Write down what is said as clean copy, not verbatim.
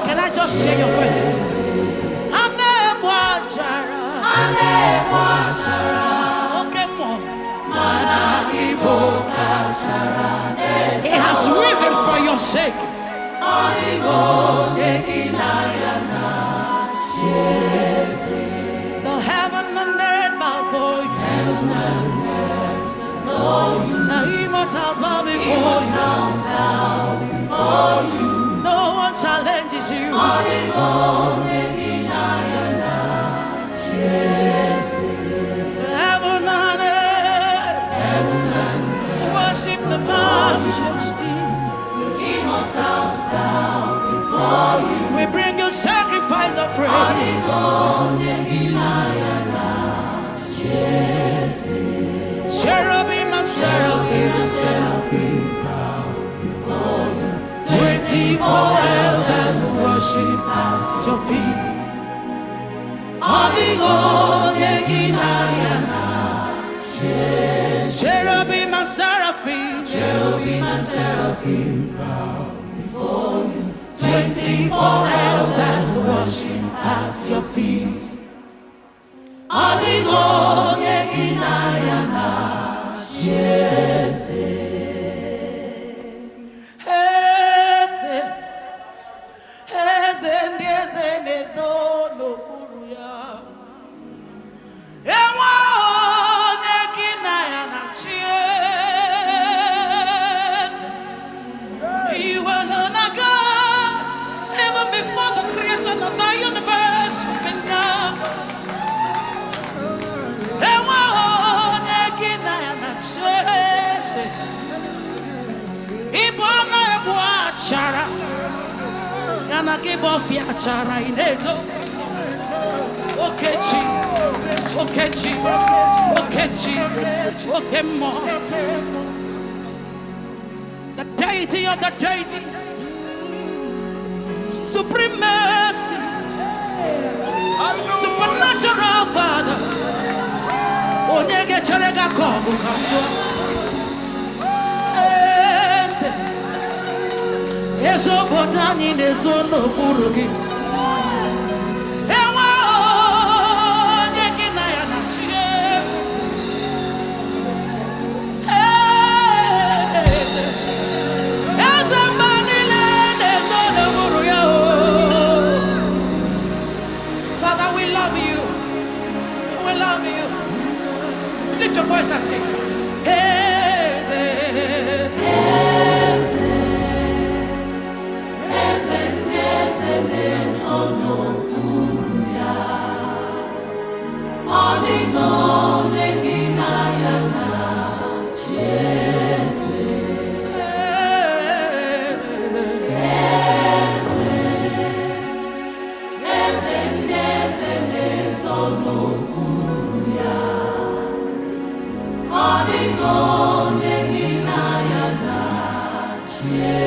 Can I just share your voices? Okay, more. He has risen for your sake. The heaven and earth bow for you. The immortals bow before you. No one challenges you. The heaven and earth worship the majesty. Immortals bow before you. We bring you sacrifice of praise. Cherubim and seraphim bow before you. 24 elders worship at your feet. Cherubim and seraphim bow before you. 24 elders worship at your feet. You were not a God even before the creation of the universe. You've been God. Yana give off your chara in it. Okechi, Okechi, Okechi, Okemo. The deity of the deities, supreme mercy, supernatural Father. Onyege cherega kobu kamjo. Eso botani nezo no burugi. Ewa onyege na ya na chies. Eza manile nezo no buruya. Father, we love you. We love you. Lift your voice and sing. Yeah.